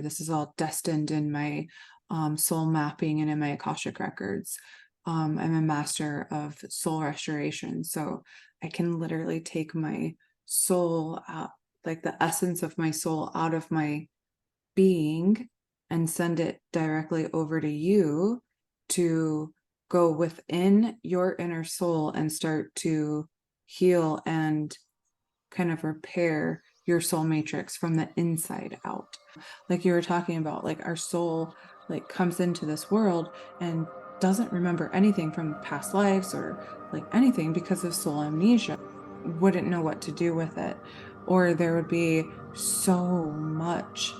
This is all destined in my soul mapping and in my Akashic records. I'm a master of soul restoration, so I can literally take my soul out, like the essence of my soul, out of my being and send it directly over to you to go within your inner soul and start to heal and kind of repair your soul matrix from the inside out. Like you were talking about, like our soul like comes into this world and doesn't remember anything from past lives or like anything because of soul amnesia. Wouldn't know what to do with it, or there would be so much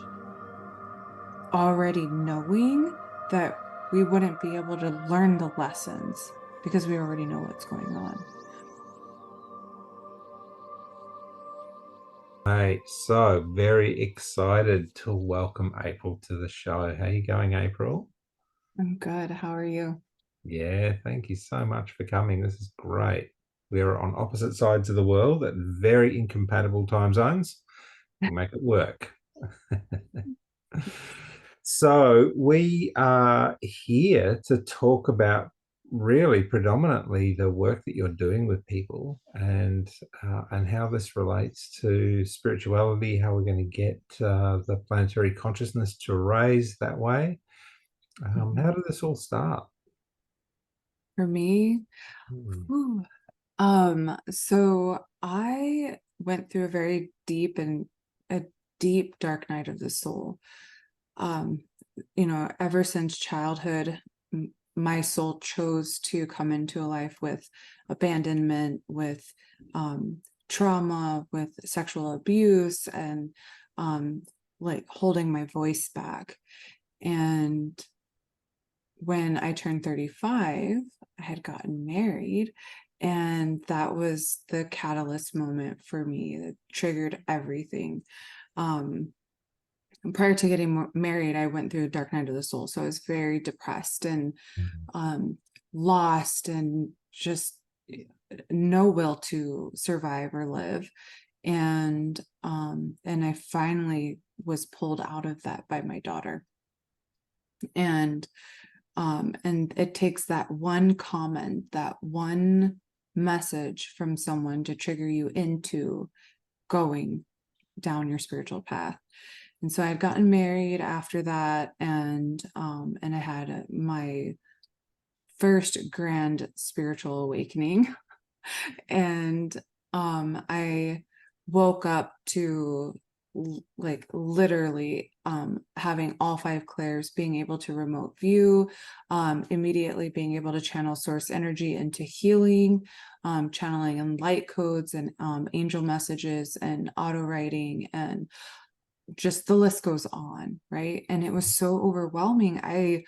already knowing that we wouldn't be able to learn the lessons because we already know what's going on. Hey, so very excited to welcome April to the show. How you going, April? I'm good. How are you? Yeah, thank you so much for coming. This is great. We are on opposite sides of the world at very incompatible time zones. We'll make it work. So we are here to talk about really predominantly the work that you're doing with people and how this relates to spirituality, how we're going to get the planetary consciousness to raise that way. How did this all start? For me, Hmm. whew, so I went through a very a deep dark night of the soul. Um, ever since childhood, my soul chose to come into a life with abandonment, with trauma, with sexual abuse, and like holding my voice back. And when I turned 35, I had gotten married, and that was the catalyst moment for me that triggered everything. Um, Prior to getting married, I went through a dark night of the soul, so I was very depressed and um, lost, and just no will to survive or live. And I finally was pulled out of that by my daughter. And it takes that one comment, that one message from someone to trigger you into going down your spiritual path. And so I had gotten married after that, and I had my first grand spiritual awakening. And I woke up to like literally having all five clairs, being able to remote view, immediately being able to channel source energy into healing, channeling in light codes and angel messages and auto writing, and just the list goes on, right? And it was so overwhelming. I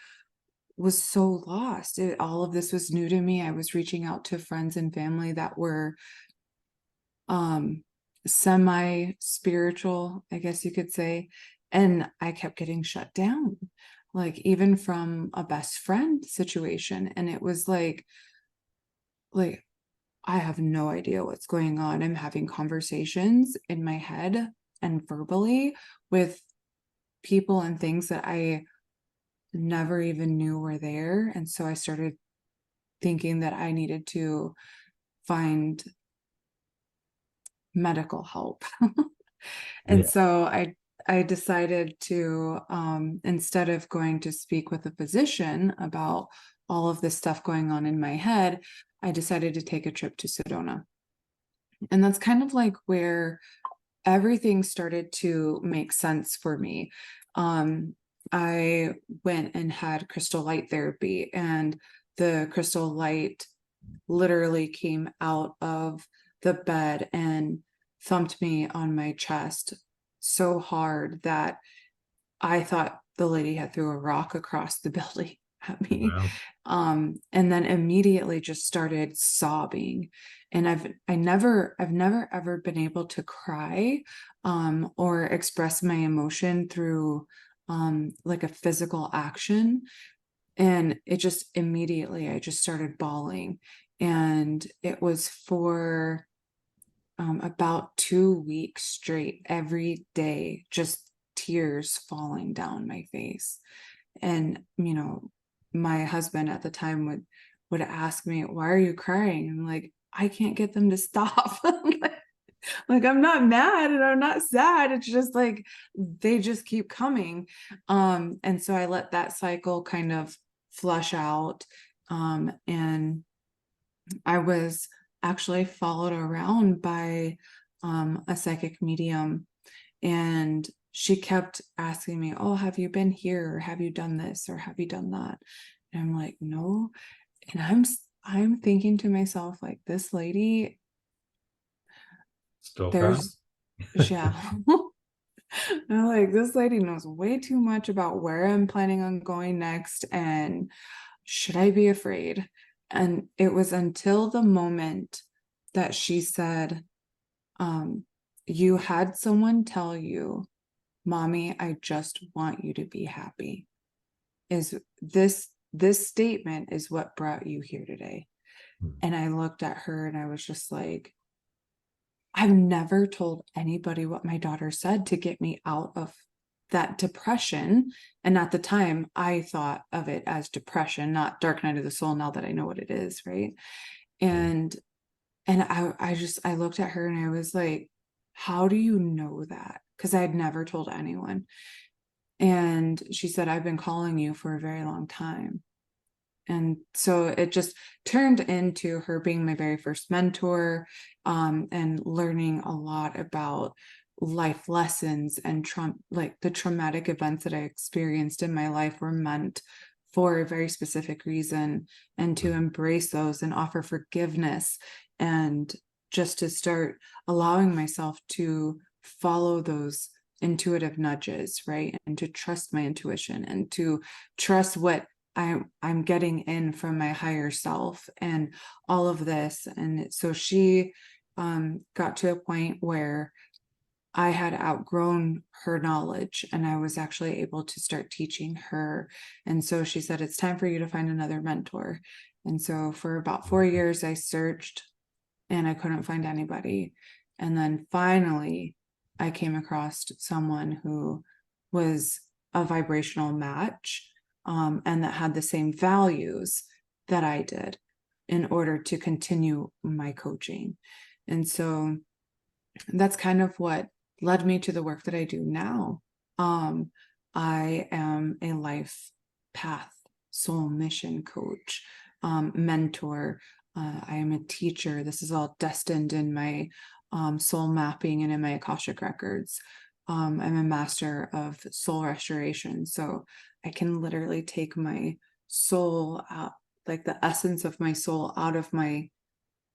was so lost. All of this was new to me. I was reaching out to friends and family that were semi-spiritual, I guess you could say, and I kept getting shut down, like even from a best friend situation. And it was like I have no idea what's going on. I'm having conversations in my head and verbally with people and things that I never even knew were there. And so I started thinking that I needed to find medical help. And Yeah. so I decided to instead of going to speak with a physician about all of this stuff going on in my head, I decided to take a trip to Sedona. And that's kind of like where everything started to make sense for me. I went and had crystal light therapy, and the crystal light literally came out of the bed and thumped me on my chest so hard that I thought the lady had threw a rock across the building at me. Wow. And then immediately just started sobbing. And I've never ever been able to cry or express my emotion through like a physical action. And it just immediately I just started bawling. And it was for about 2 weeks straight, every day, just tears falling down my face. And, you know, my husband at the time would ask me, why are you crying? I'm like, I can't get them to stop. Like, I'm not mad and I'm not sad. It's just like, they just keep coming. And so I let that cycle kind of flush out. And I was actually followed around by a psychic medium, and she kept asking me, oh, have you been here? Or have you done this? Or have you done that? And I'm like, no. And I'm thinking to myself, like, this lady, Stalker. there's, yeah. I'm like, this lady knows way too much about where I'm planning on going next. And should I be afraid? And it was until the moment that she said, you had someone tell you, Mommy, I just want you to be happy. Is this statement is what brought you here today? And I looked at her and I was just like, I've never told anybody what my daughter said to get me out of that depression. And at the time, I thought of it as depression, not dark night of the soul, now that I know what it is, right? And I looked at her and I was like, how do you know that? Because I had never told anyone. And she said, I've been calling you for a very long time. And so it just turned into her being my very first mentor, and learning a lot about life lessons and like the traumatic events that I experienced in my life were meant for a very specific reason, and to embrace those and offer forgiveness, and just to start allowing myself to follow those intuitive nudges, right? And to trust my intuition and to trust what I'm getting in from my higher self and all of this. And so she got to a point where I had outgrown her knowledge and I was actually able to start teaching her. And so she said, it's time for you to find another mentor. And so for about 4 years, I searched and I couldn't find anybody. And then finally, I came across someone who was a vibrational match, and that had the same values that I did in order to continue my coaching. And so that's kind of what led me to the work that I do now. I am a life path soul mission coach, mentor. I am a teacher. This is all destined in my soul mapping and in my Akashic records. I'm a master of soul restoration. So I can literally take my soul out, like the essence of my soul out of my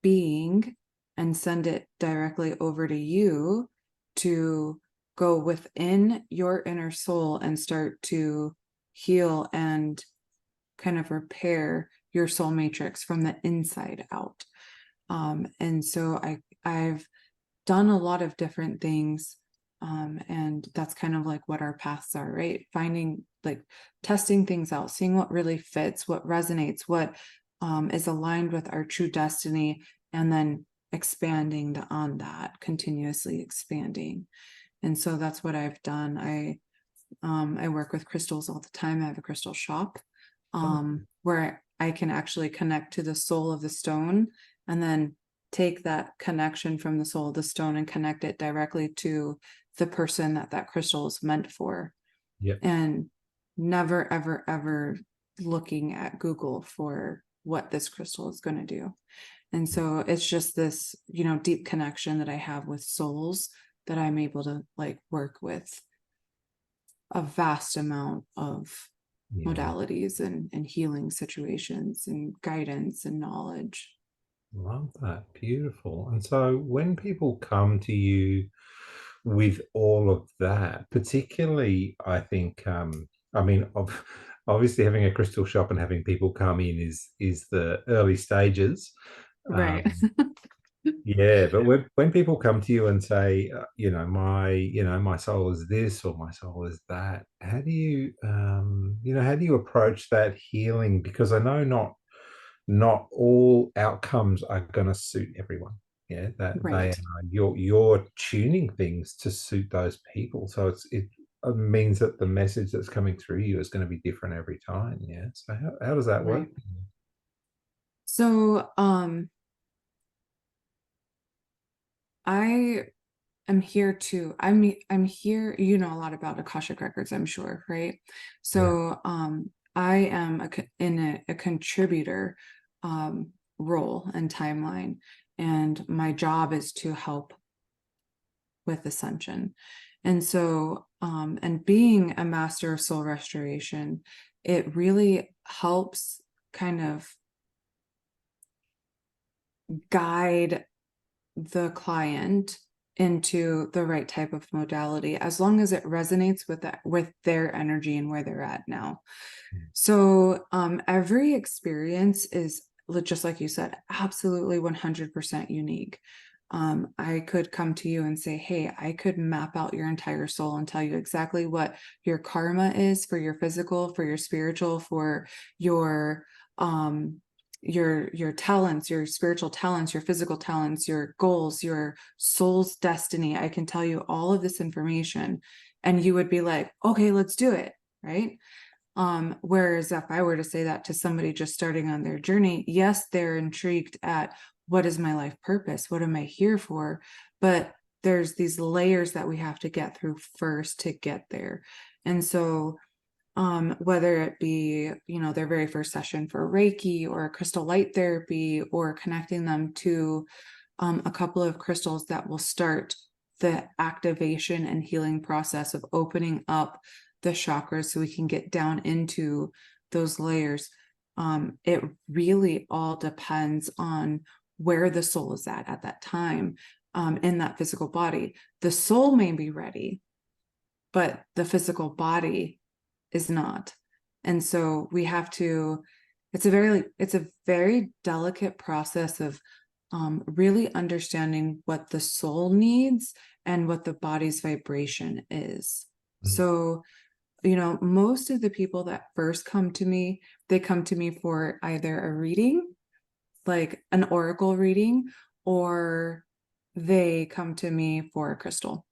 being, and send it directly over to you to go within your inner soul and start to heal and kind of repair your soul matrix from the inside out. And so I've done a lot of different things. And that's kind of like what our paths are, right? Finding, like, testing things out, seeing what really fits, what resonates, what is aligned with our true destiny, and then expanding on that, continuously expanding. And so that's what I've done. I work with crystals all the time. I have a crystal shop, where I can actually connect to the soul of the stone, and then take that connection from the soul of the stone and connect it directly to the person that crystal is meant for. Yep. And never, ever, ever looking at Google for what this crystal is going to do. And so it's just this, deep connection that I have with souls that I'm able to like work with a vast amount of modalities and healing situations and guidance and knowledge. Love that. Beautiful. And so when people come to you with all of that, particularly, I think, obviously having a crystal shop and having people come in is the early stages. Right. Yeah, but when people come to you and say, my soul is this or my soul is that, how do you, how do you approach that healing? Because I know not all outcomes are going to suit everyone. Yeah, that Right. you're tuning things to suit those people. So means that the message that's coming through you is going to be different every time. Yeah. So how does that work? Right. So I am here to I'm here, you know a lot about Akashic records, I'm sure, right? Yeah. So I am in a contributor role and timeline, and my job is to help with ascension. And so and being a master of soul restoration, it really helps kind of guide the client into the right type of modality, as long as it resonates with that, with their energy and where they're at now. So every experience is, just like you said, absolutely 100% unique. I could come to you and say, hey, I could map out your entire soul and tell you exactly what your karma is for your physical, for your spiritual, for your talents, your spiritual talents, your physical talents, your goals, your soul's destiny. I can tell you all of this information, and you would be like, okay, let's do it, right? Whereas if I were to say that to somebody just starting on their journey, yes, they're intrigued at, what is my life purpose? What am I here for? But there's these layers that we have to get through first to get there. And so whether it be, their very first session for Reiki or crystal light therapy, or connecting them to a couple of crystals that will start the activation and healing process of opening up the chakras so we can get down into those layers. It really all depends on where the soul is at that time, in that physical body. The soul may be ready, but the physical body is not. And so we have to, it's a very delicate process of really understanding what the soul needs and what the body's vibration is. So, most of the people that first come to me, they come to me for either a reading, like an oracle reading, or they come to me for a crystal.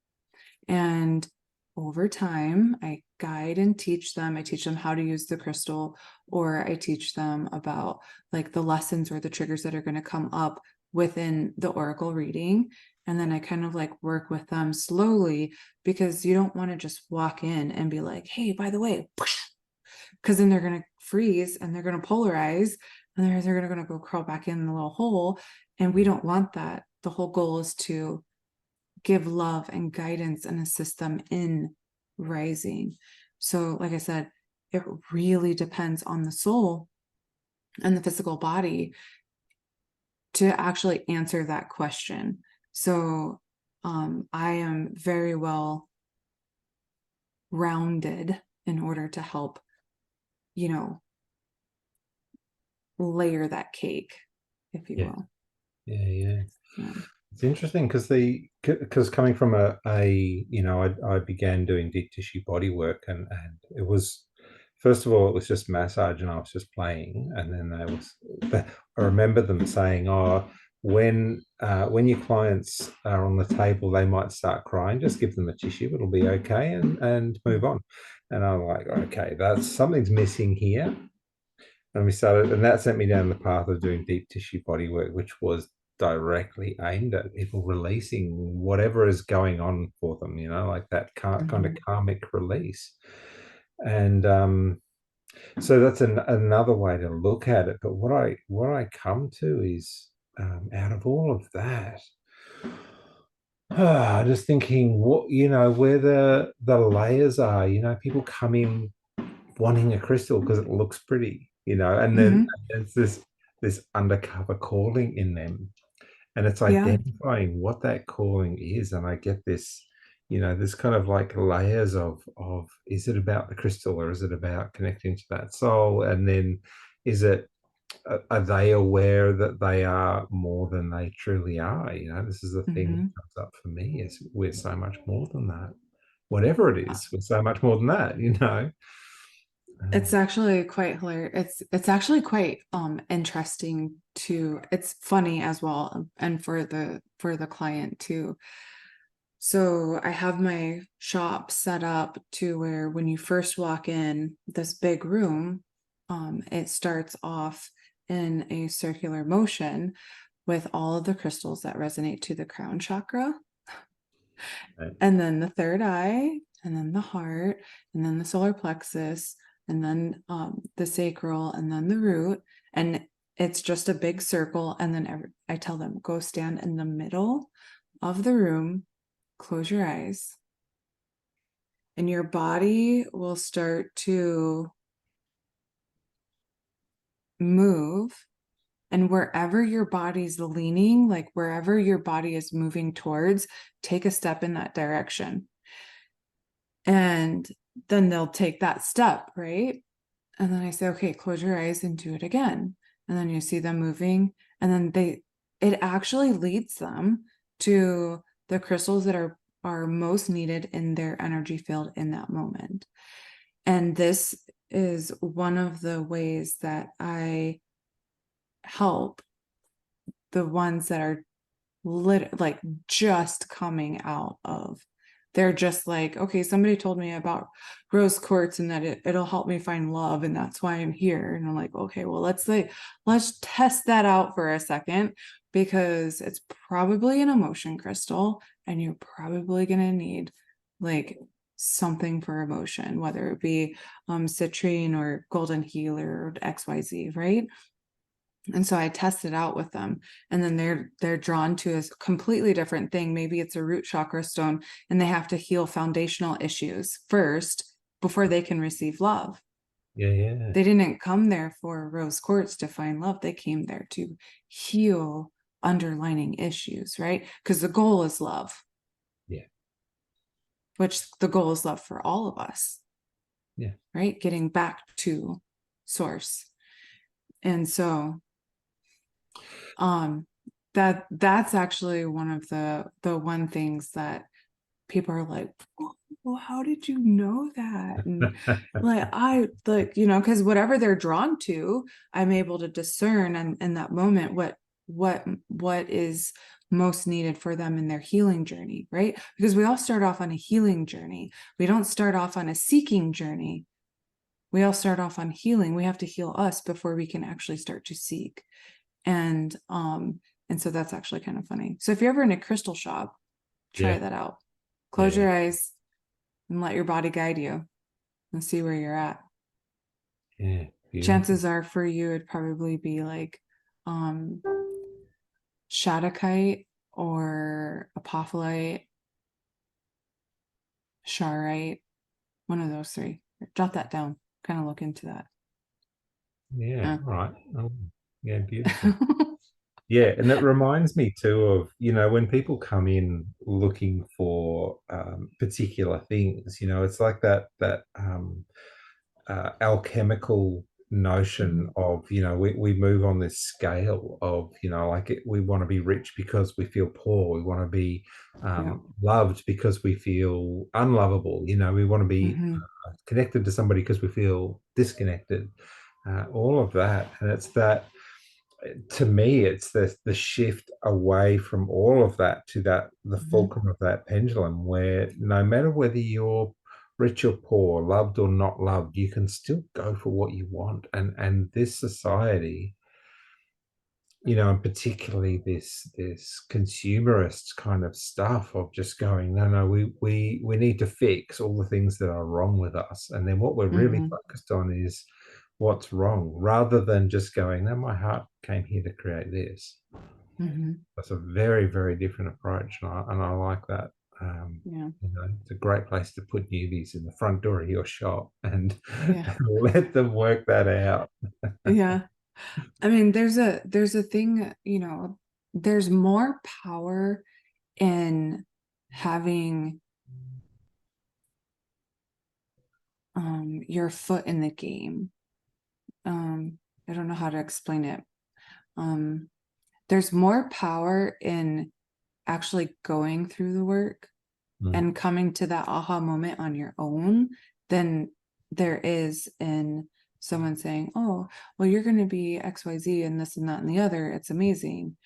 And over time, I guide and teach them. I teach them how to use the crystal, or I teach them about like the lessons or the triggers that are going to come up within the oracle reading. And then I kind of like work with them slowly, because you don't want to just walk in and be like, hey, by the way, because then they're going to freeze and they're going to polarize, and they're going to go crawl back in the little hole. And we don't want that. The whole goal is to give love and guidance and assist them in rising. So, like I said, it really depends on the soul and the physical body to actually answer that question. So, I am very well rounded in order to help, layer that cake, if you will. Yeah. Yeah. It's interesting because coming from I began doing deep tissue body work, and it was, first of all, it was just massage and I was just playing, and then I remember them saying, oh, when your clients are on the table, they might start crying, just give them a tissue, it'll be okay, and move on. And I'm like, okay, that's something's missing here. And we started, and that sent me down the path of doing deep tissue body work, which was directly aimed at people releasing whatever is going on for them, like that kind of karmic release. And so that's another way to look at it. But what I come to is, out of all of that, just thinking where the layers are. People come in wanting a crystal because it looks pretty, and then it's this undercover calling in them, and it's Yeah. identifying what that calling is. And I get this, this kind of like layers of is it about the crystal, or is it about connecting to that soul? And then is it, are they aware that they are more than they truly are? This is the thing that comes up for me, is we're so much more than that. Whatever it is, we're so much more than that. It's actually quite hilarious. It's actually quite interesting to, it's funny as well, and for the client too. So I have my shop set up to where when you first walk in this big room, it starts off in a circular motion with all of the crystals that resonate to the crown chakra, Right. and then the third eye, and then the heart, and then the solar plexus, and then the sacral, and then the root. And it's just a big circle. And then I tell them, go stand in the middle of the room, close your eyes, and your body will start to move. And wherever your body's leaning, like wherever your body is moving towards, take a step in that direction. And then they'll take that step, right? And then I say, okay, close your eyes and do it again. And then you see them moving. And then it actually leads them to the crystals that are most needed in their energy field in that moment. And this is one of the ways that I help the ones that are like just coming out of, they're just like, okay, somebody told me about rose quartz and that it'll help me find love, and that's why I'm here. And I'm like, okay, well, let's test that out for a second, because it's probably an emotion crystal, and you're probably going to need like something for emotion, whether it be citrine or golden healer or XYZ, right? And so I test it out with them, and then they're drawn to a completely different thing. Maybe it's a root chakra stone, and they have to heal foundational issues first before they can receive love. Yeah. They didn't come there for rose quartz to find love. They came there to heal underlining issues, right? Because the goal is love. Yeah. Which the goal is love for all of us. Yeah. Right? Getting back to source. And so that's actually one of the one things that people are like, well, how did you know that? And like because whatever they're drawn to, I'm able to discern in that moment what is most needed for them in their healing journey, right? Because we all start off on a healing journey. We don't start off on a seeking journey. We all start off on healing. We have to heal us before we can actually start to seek. And so that's actually kind of funny. So if you're ever in a crystal shop, try that out. Close your eyes and let your body guide you and see where you're at. Yeah. Chances are for you, it'd probably be like shadokite or apophyllite, charoite, one of those three. Jot that down. Kind of look into that. Yeah. All right. Oh, yeah. Beautiful. Yeah, and it reminds me too of, when people come in looking for particular things, it's like that alchemical notion of, we move on this scale of, we want to be rich because we feel poor. We want to be loved because we feel unlovable. We want to be connected to somebody because we feel disconnected. All of that. And it's that, to me, it's the shift away from all of that to the fulcrum of that pendulum, where no matter whether you're rich or poor, loved or not loved, you can still go for what you want. And this society, and particularly this consumerist kind of stuff of just going, no, we need to fix all the things that are wrong with us. And then what we're really focused on is what's wrong, rather than just going, no, my heart came here to create this. That's a very, very different approach, and I like that. It's a great place to put newbies in the front door of your shop and let them work that out. I mean, there's a thing, there's more power in having your foot in the game. I don't know how to explain it. There's more power in actually going through the work and coming to that aha moment on your own than there is in someone saying, oh, well, you're going to be XYZ and this and that and the other. It's amazing.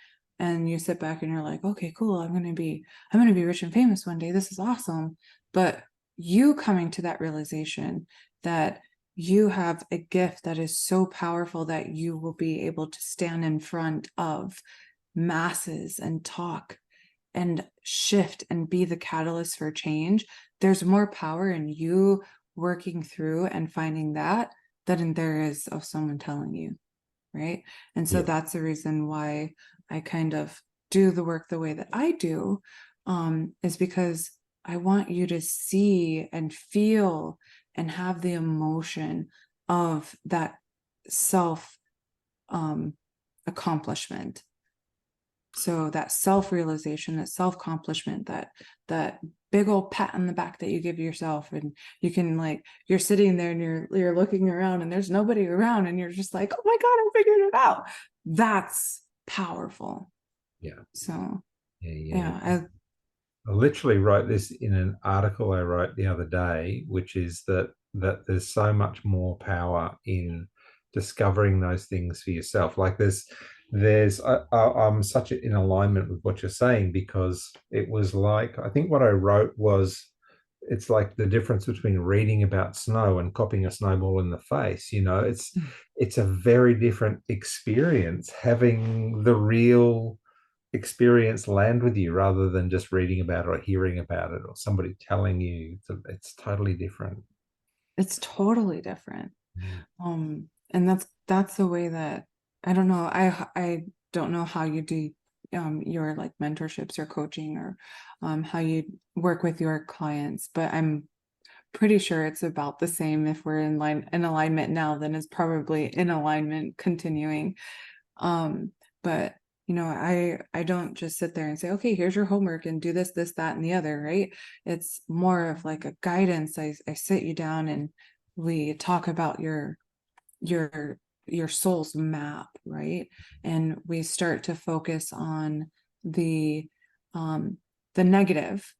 and you sit back and you're like, okay, cool, I'm going to be rich and famous one day. This is awesome. But you coming to that realization that you have a gift that is so powerful that you will be able to stand in front of masses and talk and shift and be the catalyst for change. There's more power in you working through and finding that than there is of someone telling you, right? And so Yeah. that's the reason why I kind of do the work the way that I do, is because I want you to see and feel and have the emotion of that self accomplishment. So that self-realization, that self-accomplishment, that big old pat on the back that you give yourself, and you can, like, you're sitting there and you're looking around and there's nobody around and you're just like, oh my God, I figured it out. That's powerful. Yeah. So Yeah. yeah, I literally wrote this in an article I wrote the other day, which is that there's so much more power in discovering those things for yourself. Like I'm such in alignment with what you're saying, because it was like, I think what I wrote was, it's like the difference between reading about snow and copying a snowball in the face. It's a very different experience having the real experience land with you, rather than just reading about it or hearing about it or somebody telling you. It's totally different. it's totally different. And that's the way that, I don't know, I don't know how you do your, like, mentorships or coaching, or how you work with your clients, but I'm pretty sure it's about the same. If we're in alignment now, then it's probably in alignment continuing. But I don't just sit there and say, okay, here's your homework and do this, that, and the other, right? It's more of like a guidance. I sit you down and we talk about your soul's map, right? And we start to focus on the negative.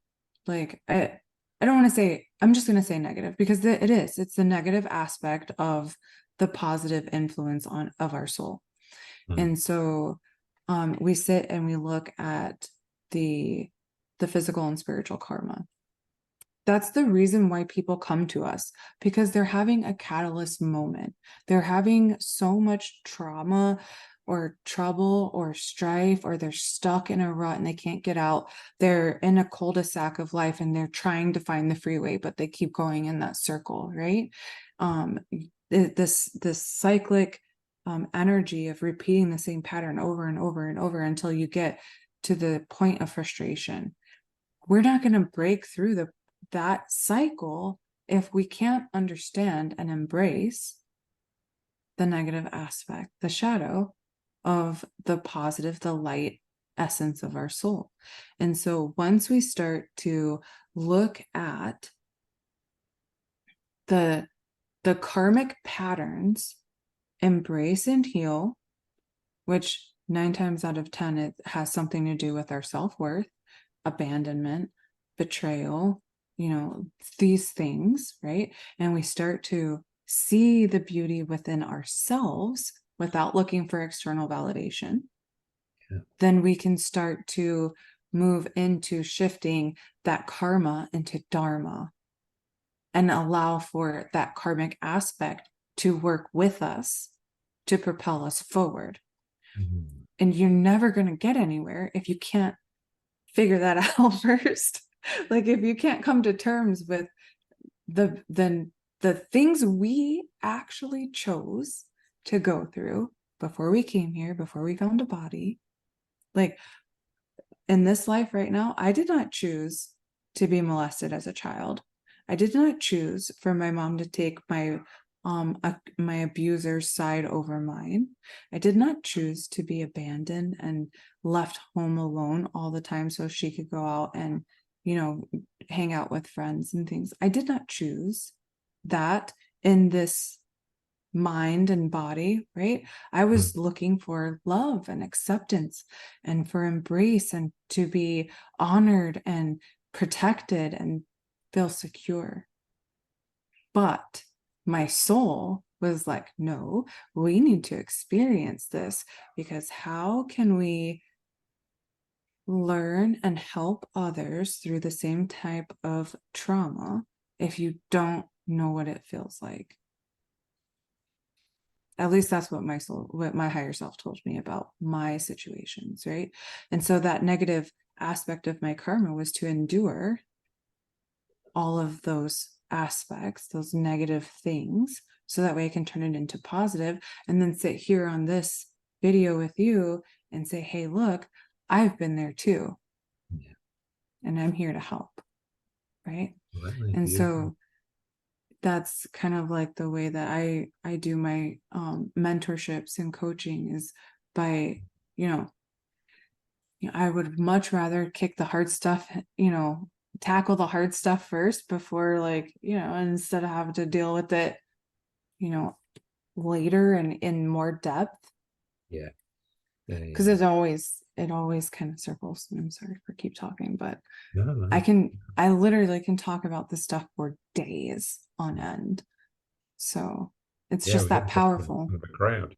Like, I don't want to say, I'm just going to say negative, because it's the negative aspect of the positive influence of our soul. And so we sit and we look at the physical and spiritual karma. That's the reason why people come to us, because they're having a catalyst moment. They're having so much trauma or trouble or strife, or they're stuck in a rut and they can't get out. They're in a cul-de-sac of life and they're trying to find the freeway, but they keep going in that circle, right? This cyclic energy of repeating the same pattern over and over and over until you get to the point of frustration. We're not going to break through that cycle if we can't understand and embrace the negative aspect, the shadow of the positive, the light essence of our soul. And so once we start to look at the karmic patterns, embrace and heal, which 9 times out of 10, it has something to do with our self-worth, abandonment, betrayal, these things, right? And we start to see the beauty within ourselves without looking for external validation. Yeah. Then we can start to move into shifting that karma into dharma and allow for that karmic aspect to work with us to propel us forward. And you're never going to get anywhere if you can't figure that out first. Like, if you can't come to terms with the things we actually chose to go through before we came here, before we found a body. Like, in this life right now, I did not choose to be molested as a child. I did not choose for my mom to take my abuser's side over mine. I did not choose to be abandoned and left home alone all the time so she could go out and hang out with friends and things. I did not choose that in this mind and body, right? I was looking for love and acceptance and for embrace and to be honored and protected and feel secure. But my soul was like, no, we need to experience this, because how can we learn and help others through the same type of trauma if you don't know what it feels like? At least that's what my higher self told me about my situations, right? And so that negative aspect of my karma was to endure all of those aspects, those negative things, so that way I can turn it into positive, and then sit here on this video with you and say, hey, look, I've been there too. Yeah. And I'm here to help. Right. Absolutely And beautiful. so that's kind of like the way that I do my mentorships and coaching, is by, I would much rather kick the hard stuff, tackle the hard stuff first before, like, instead of having to deal with it, later and in more depth. Yeah. Yeah. Because it always kind of circles. I'm sorry for keep talking, but No. I literally can talk about this stuff for days on end. So it's Yeah, just we got that to have powerful. a crowd.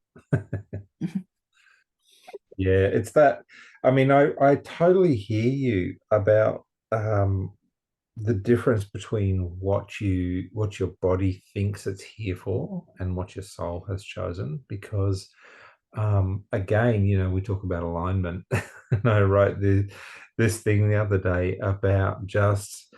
Yeah, it's that. I mean, I totally hear you about the difference between what your body thinks it's here for and what your soul has chosen. Because again, we talk about alignment. And I wrote this thing the other day about just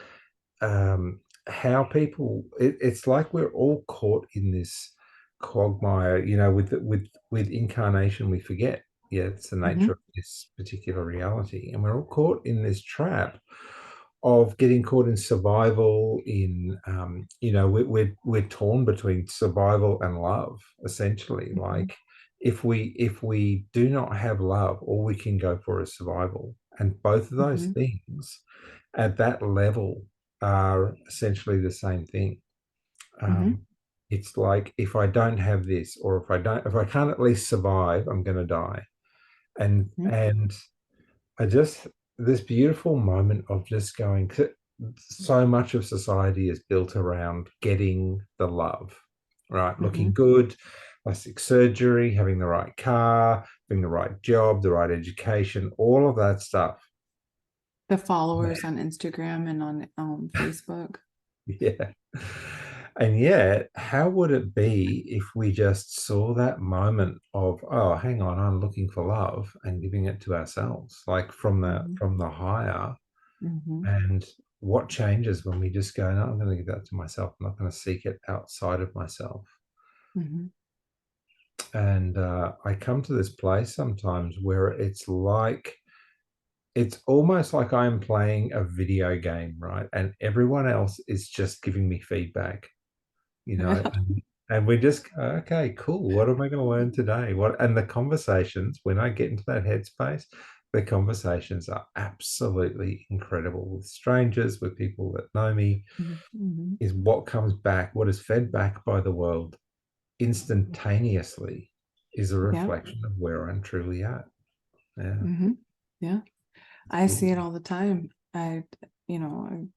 how people, it's like we're all caught in this quagmire. With incarnation we forget, yeah, it's the nature Mhm, of this particular reality, and we're all caught in this trap of getting caught in survival. We're torn between survival and love, essentially. mhm, Like, if we do not have love, all we can go for is survival, and both of those mhm, things at that level are essentially the same thing. mhm, um, it's like, if I don't have this, or if I can't at least survive, I'm going to die. and mhm, and I just, this beautiful moment of just going, so much of society is built around getting the love, right? Looking mhm. good, plastic surgery, having the right car, having the right job, the right education, all of that stuff. The followers on Instagram and on Facebook. Yeah. And yet, how would it be if we just saw that moment of, oh, hang on, I'm looking for love, and giving it to ourselves, like from the Mhm, from the higher. mhm, And what changes when we just go, no, I'm going to give that to myself. I'm not going to seek it outside of myself. mhm, And I come to this place sometimes where it's almost like I'm playing a video game, right? And everyone else is just giving me feedback, you know, yeah. and we just go, okay, cool. What am I going to learn today? And the conversations, when I get into that headspace, the conversations are absolutely incredible, with strangers, with people that know me. Mhm, mhm, Is what comes back, what is fed back by the world instantaneously, is a yeah. reflection of where I'm truly at. Yeah. Mhm, yeah. It's I see it beautiful. all the time. You know,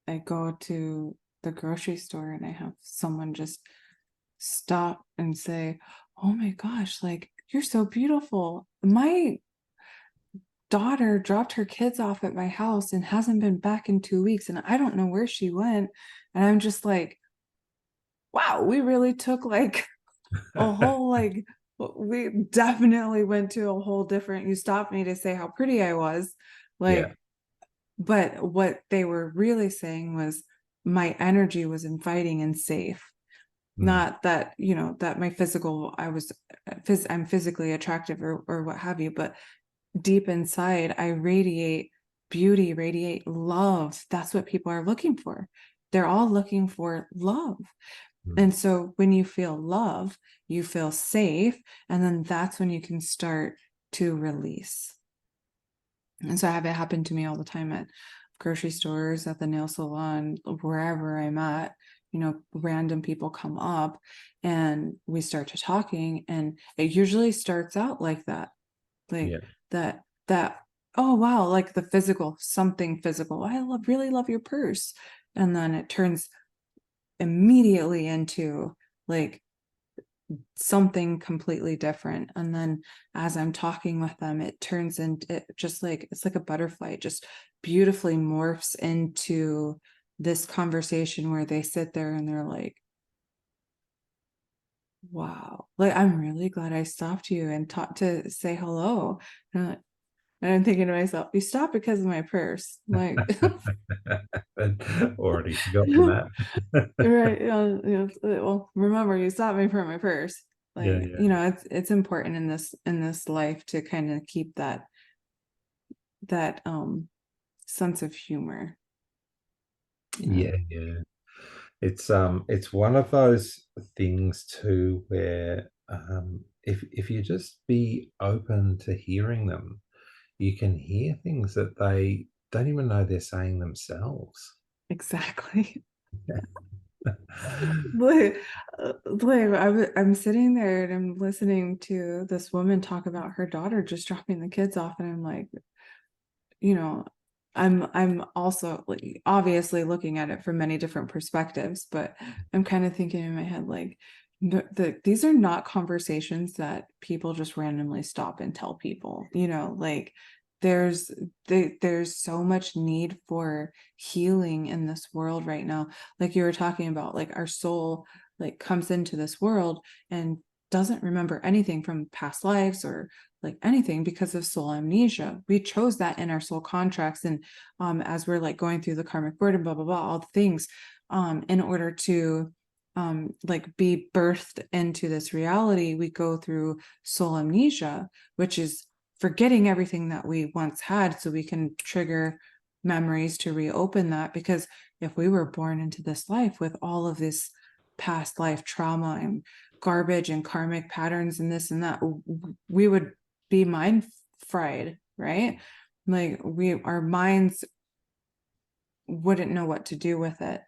I go to the grocery store and I have someone just stop and say, "Oh my gosh, like you're so beautiful. My daughter dropped her kids off at my house and hasn't been back in 2 weeks, and I don't know where she went." And I'm just like, wow, we really took like a whole, like, we definitely went to a whole different, you stopped me to say how pretty I was. Yeah. Like, but what they were really saying was my energy was inviting and safe. Mm. Not that, that my physical, I'm physically attractive, or what have you, but deep inside, I radiate beauty, radiate love. That's what people are looking for. They're all looking for love. Mm. And so when you feel love, you feel safe. And then that's when you can start to release. And so I have it happen to me all the time at grocery stores, at the nail salon, wherever I'm at. Random people come up and we start to talking, and it usually starts out like that. Like Yeah. that, oh wow, like the physical, something physical. Really love your purse. And then it turns immediately into like something completely different. And then as I'm talking with them, it turns into it, just like it's like a butterfly, it just beautifully morphs into this conversation where they sit there and they're like, wow, like I'm really glad I stopped you and talked to say hello. And I'm thinking to myself, you stopped because of my purse. Like I'd already forgotten that. right. Well, remember you stopped me for my purse. Yeah, Like, yeah. it's important in this life to kind of keep that sense of humor. Yeah, yeah. It's one of those things too where if you just be open to hearing them, you can hear things that they don't even know they're saying themselves. Exactly. like, I'm sitting there and I'm listening to this woman talk about her daughter just dropping the kids off, and I'm like, you know, I'm also like obviously looking at it from many different perspectives, but I'm kind of thinking in my head like these are not conversations that people just randomly stop and tell people, like there's there's so much need for healing in this world right now. Like you were talking about, like our soul like comes into this world and doesn't remember anything from past lives or like anything because of soul amnesia. We chose that in our soul contracts, and as we're like going through the karmic board and blah blah blah, all the things, in order to like be birthed into this reality, we go through soul amnesia, which is forgetting everything that we once had so we can trigger memories to reopen that. Because if we were born into this life with all of this past life trauma and garbage and karmic patterns and this and that, we would be mind fried, right? Like our minds wouldn't know what to do with it,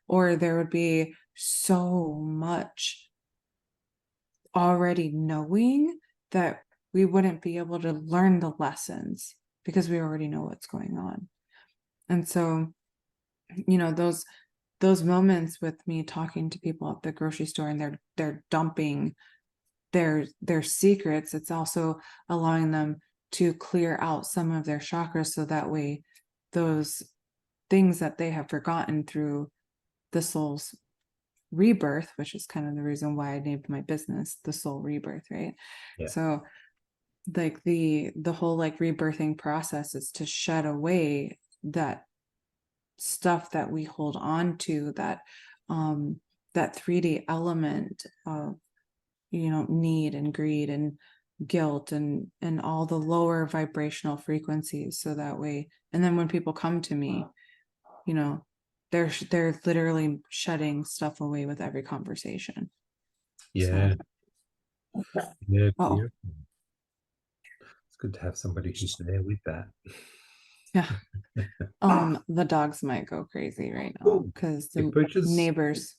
or there would be so much already knowing that we wouldn't be able to learn the lessons because we already know what's going on. And so, those moments with me talking to people at the grocery store and they're dumping their secrets, it's also allowing them to clear out some of their chakras, so that way those things that they have forgotten through the soul's rebirth, which is kind of the reason why I named my business the Soul Rebirth, right? Yeah. So like the whole like rebirthing process is to shed away that stuff that we hold on to, that 3D element of need and greed and guilt and all the lower vibrational frequencies, so that way, and then when people come to me, they're literally shedding stuff away with every conversation. Yeah. So Yeah, oh beautiful. It's good to have somebody who's there with that. yeah, the dogs might go crazy right now Ooh, because if the Bridges, neighbors,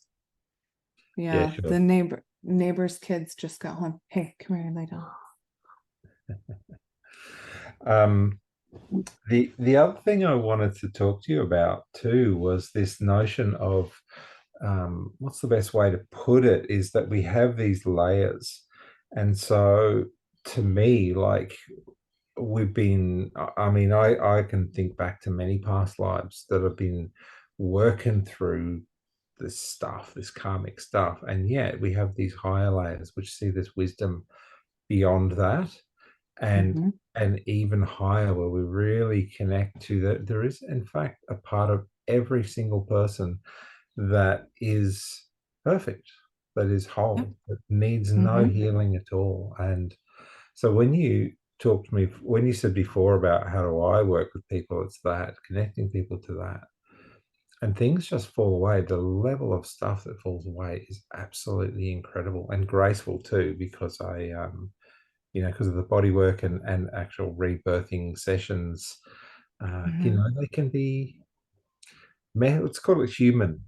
yeah, yeah, sure. the neighbors kids just got home. Hey, come here, lay down. Um, the other thing I wanted to talk to you about too was this notion of what's the best way to put it, is that we have these layers. And so to me, like we've been, I mean, I can think back to many past lives that have been working through this stuff, this karmic stuff. And yet we have these higher layers which see this wisdom beyond that, and Mm-hmm. and even higher, where we really connect to that there is in fact a part of every single person that is perfect, that is Yep. whole, that needs no Mm-hmm. healing at all. And so when you talked to me, when you said before about how do I work with people, it's that connecting people to that, and things just fall away. The level of stuff that falls away is absolutely incredible and graceful too, because because of the body work and actual rebirthing sessions, Mm-hmm. they can be, let's call it human.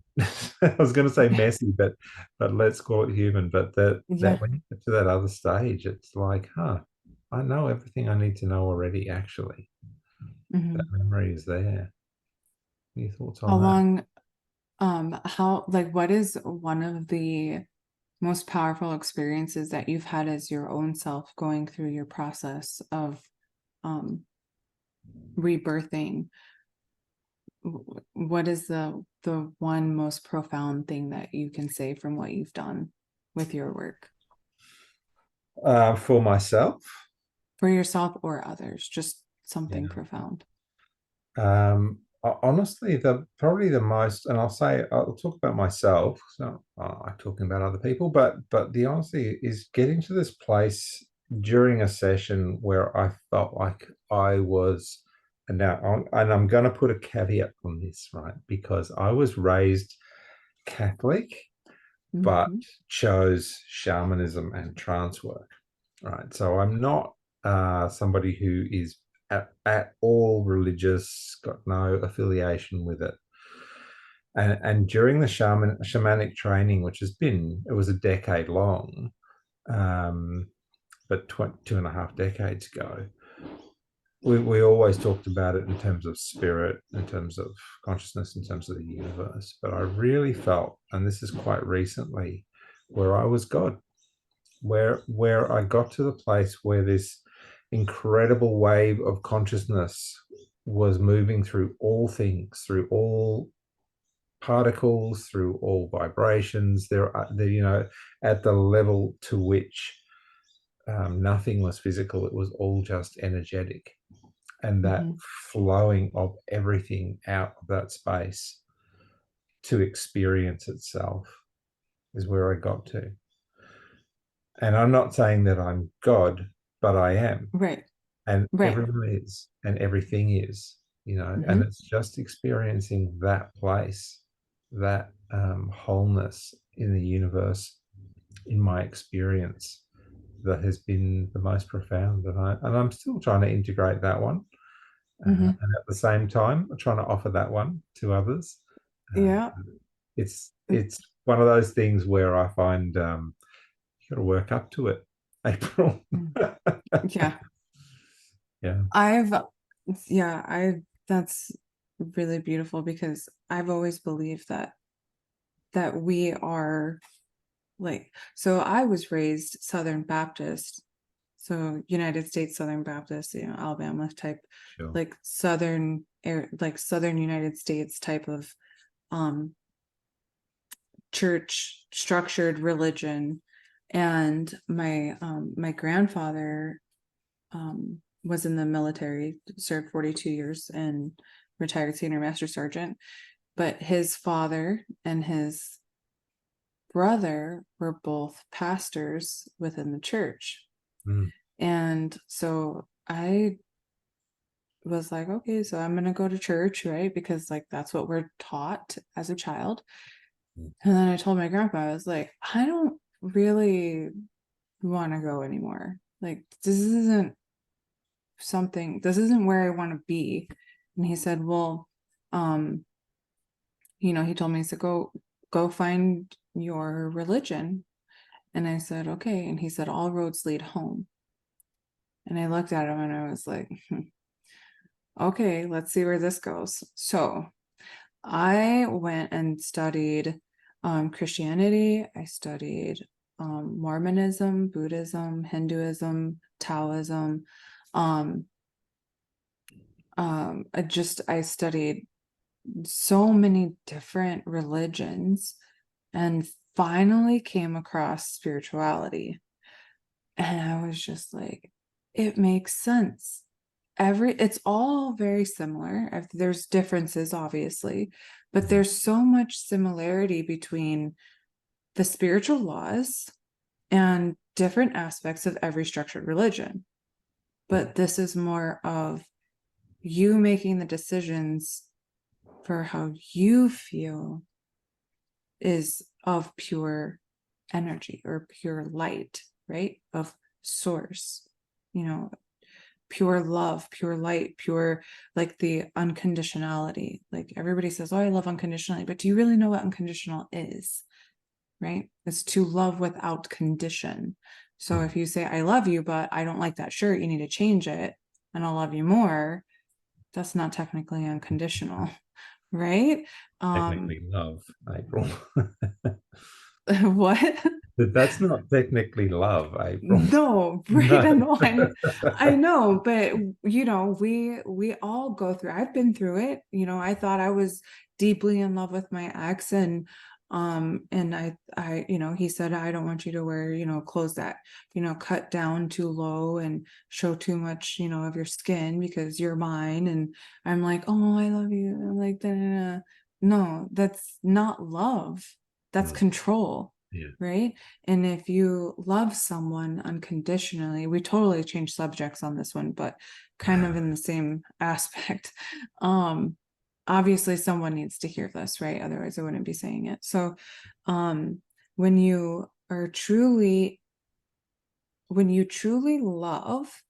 I was going to say Yeah. messy, but let's call it human. But that Yeah. when you get to that other stage, it's like, I know everything I need to know already. Actually, that Mm-hmm. memory is there. Any thoughts How on that? long, how, like, what is one of the most powerful experiences that you've had as your own self going through your process of rebirthing? What is the one most profound thing that you can say from what you've done with your work? For myself, For yourself or others, just something yeah. profound. Honestly, probably the most, and I'll talk about myself. So I'm talking about other people, but the honesty is getting to this place during a session where I felt like I was, and I'm going to put a caveat on this, right? Because I was raised Catholic, but Mm-hmm. chose shamanism and trance work, right? So I'm not somebody who is at all religious, got no affiliation with it. And during the shamanic training, which it was a decade long, but 2.5 decades ago, we always talked about it in terms of spirit, in terms of consciousness, in terms of the universe. But I really felt, and this is quite recently, where I was God, where I got to the place where this incredible wave of consciousness was moving through all things, through all particles, through all vibrations. At the level to which nothing was physical; it was all just energetic, and that Mm-hmm. flowing of everything out of that space to experience itself is where I got to. And I'm not saying that I'm God, but I am. Right. And Right. everyone is, and everything is, and Mm-hmm. it's just experiencing that place, that wholeness in the universe, in my experience, that has been the most profound. And I'm still trying to integrate that one. Mm-hmm. And at the same time, I'm trying to offer that one to others. Uh, Yeah. it's one of those things where I find you got to work up to it, April. Mm. Yeah. Yeah. I've, yeah, that's really beautiful because I've always believed that we are like, so I was raised Southern Baptist, so United States Southern Baptist, Alabama type, Sure. like Southern air, like Southern United States type of um church structured religion. And my grandfather was in the military, served 42 years and retired senior master sergeant. But his father and his brother were both pastors within the church. Mm. And so I was like, okay, so I'm going to go to church, right? Because like that's what we're taught as a child. Mm. And then I told my grandpa, I was like, I don't really want to go anymore. Like, this isn't where I want to be. And he said, well, he told me, to go find your religion. And I said, okay. And he said, all roads lead home. And I looked at him and I was like, okay, let's see where this goes. So I went and studied Christianity. I studied Mormonism, Buddhism, Hinduism, Taoism. Um, I studied so many different religions and finally came across spirituality. And I was just like, it makes sense. It's all very similar. There's differences, obviously, but there's so much similarity between the spiritual laws and different aspects of every structured religion. But this is more of you making the decisions for how you feel is of pure energy or pure light, right? Of source, pure love, pure light, pure, like the unconditionality. Like everybody says, oh, I love unconditionally, but do you really know what unconditional is? Right? It's to love without condition. So if you say, I love you, but I don't like that shirt, you need to change it, and I'll love you more, that's not technically unconditional, right? Technically love, April. What? That's not technically love, April. No, right. No. I know, but we all go through. I've been through it. I thought I was deeply in love with my ex, and he said, I don't want you to wear, clothes that, cut down too low and show too much, of your skin because you're mine. And I'm like, oh, I love you. I'm like, da, da, da. No, that's not love. That's Mm, control. yeah. Right. And if you love someone unconditionally, we totally changed subjects on this one, but kind of in the same aspect. Obviously someone needs to hear this, right? Otherwise I wouldn't be saying it. So when you truly love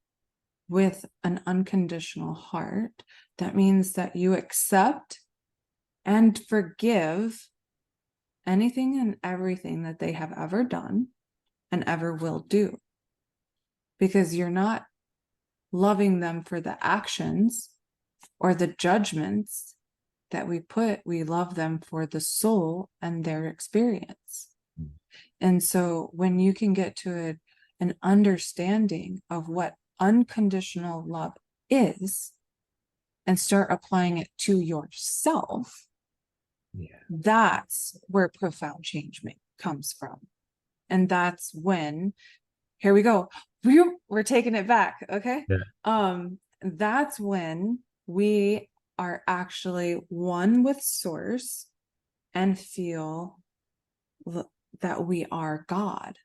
with an unconditional heart, that means that you accept and forgive anything and everything that they have ever done and ever will do, because you're not loving them for the actions or the judgments that we love them for the soul and their experience. And so when you can get to an understanding of what unconditional love is and start applying it to yourself, Yeah. that's where profound change comes from. And that's when, here we go, we're taking it back. Okay. Yeah. That's when we are actually one with source and feel that we are God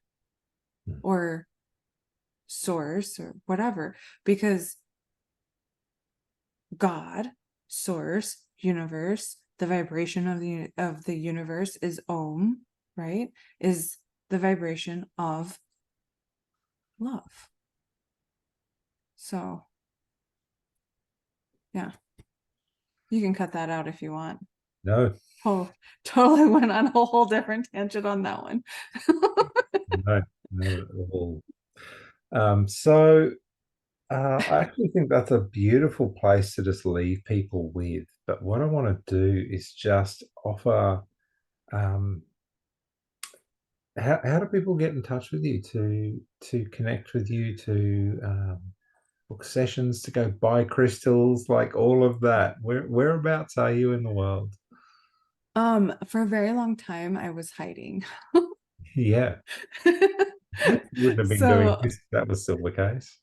or source or whatever, because God, source, universe, the vibration of the universe is Om, right? Is the vibration of love. So yeah, you can cut that out if you want. No. Oh, totally went on a whole different tangent on that one. No, not at all. So I actually think that's a beautiful place to just leave people with. But what I want to do is just offer, um, how do people get in touch with you to connect with you, to book sessions, to go buy crystals, like all of that? Whereabouts are you in the world? For a very long time I was hiding. Yeah, wouldn't have been doing So this if that was still the case.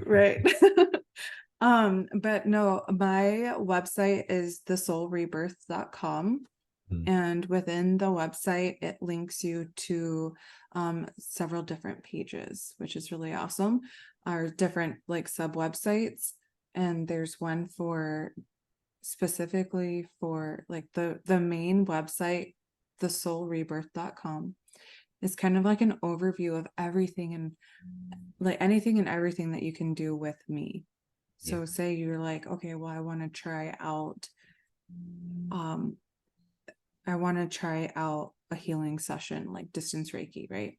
right. But no, my website is thesoulrebirth.com. Mm. And within the website, it links you to several different pages, which is really awesome. Our different like sub websites. And there's one for specifically for like the main website, thesoulrebirth.com. Is kind of like an overview of everything and like anything and everything that you can do with me. Yeah. So say you're like, okay, well, I want to try out a healing session like distance Reiki, right?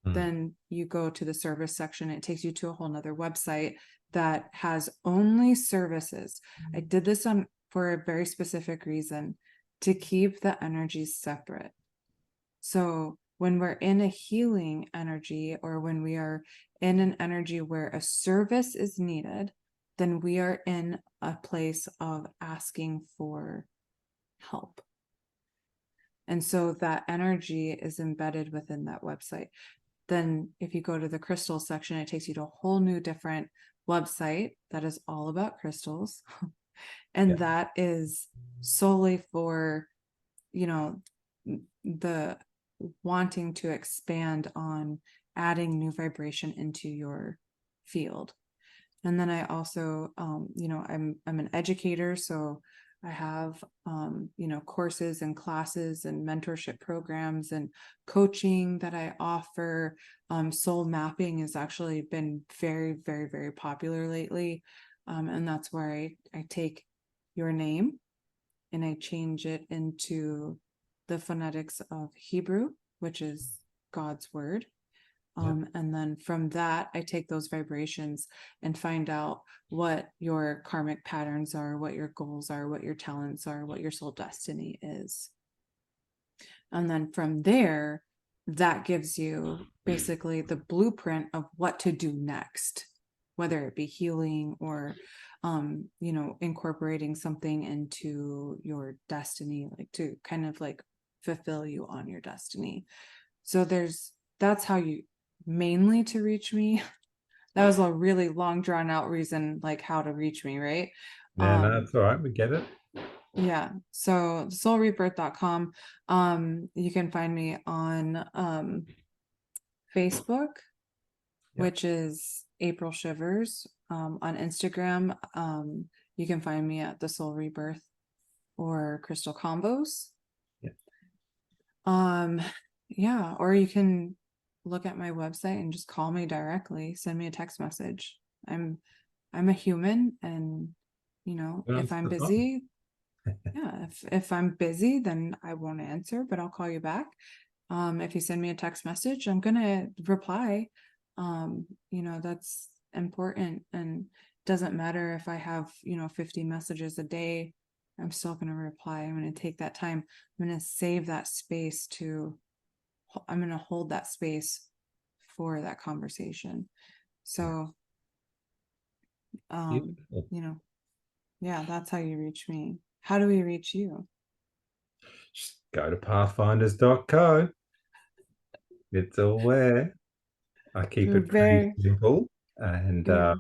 Mm. Then you go to the service section. It takes you to a whole nother website that has only services. I did this for a very specific reason, to keep the energies separate. So when we're in a healing energy, or when we are in an energy where a service is needed, then we are in a place of asking for help. And so that energy is embedded within that website. Then if you go to the crystal section, it takes you to a whole new different website that is all about crystals. And Yeah. that is solely for, the wanting to expand on adding new vibration into your field. And then I also, I'm an educator, so I have, courses and classes and mentorship programs and coaching that I offer. Soul mapping has actually been very, very, very popular lately. And that's where I take your name and I change it into the phonetics of Hebrew, which is God's word. And then from that, I take those vibrations and find out what your karmic patterns are, what your goals are, what your talents are, what your soul destiny is. And then from there, that gives you basically the blueprint of what to do next, whether it be healing or you know, incorporating something into your destiny, like to kind of like fulfill you on your destiny. So that's how you mainly to reach me. That was a really long drawn out reason, like how to reach me, right? Yeah, no, that's all right. We get it. Yeah. So soulrebirth.com. You can find me on Facebook, which is Apryl Shivers. On Instagram, you can find me at the Soul Rebirth or Crystal Combos. Yeah, or you can look at my website and just call me directly, send me a text message. I'm a human, and you know, if I'm busy, yeah, if I'm busy, then I won't answer, but I'll call you back. If you send me a text message, I'm gonna reply. You know, that's important, and doesn't matter if I have, you know, 50 messages a day, I'm still gonna reply. I'm gonna take that time. I'm gonna save that space I'm gonna hold that space for that conversation. So, Beautiful. you know, yeah, that's how you reach me. How do we reach you? Just go to pathfinders.co. It's all there. I keep You're it pretty very, simple. And yeah,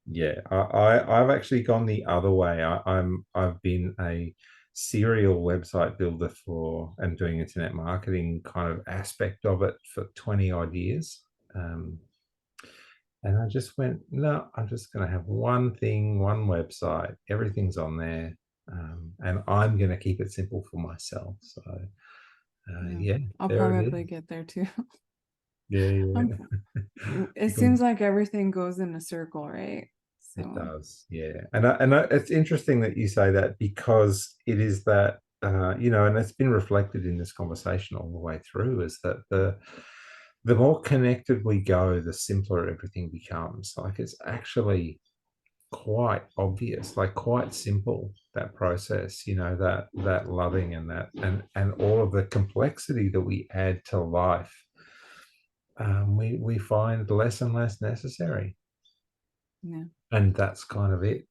yeah, I've actually gone the other way. I've been a serial website builder for and doing internet marketing kind of aspect of it for 20 odd years. And I just went, no, I'm just going to have one thing, one website. Everything's on there. And I'm going to keep it simple for myself. So, yeah. yeah, I'll there it probably is. get there too. Yeah, I'm, yeah. it You can, seems like everything goes in a circle, right? it So, does, yeah. It's interesting that you say that because it is that, you know, and it's been reflected in this conversation all the way through, is that the more connected we go, the simpler everything becomes. Like it's actually quite obvious, like quite simple, that process, you know, that loving and that and all of the complexity that we add to life, we find less and less necessary. yeah. And that's kind of it.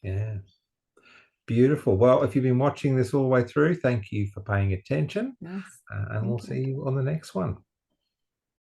Yeah. Beautiful. Well, if you've been watching this all the way through, thank you for paying attention. Yes. And we'll Thank see you. you on the next one.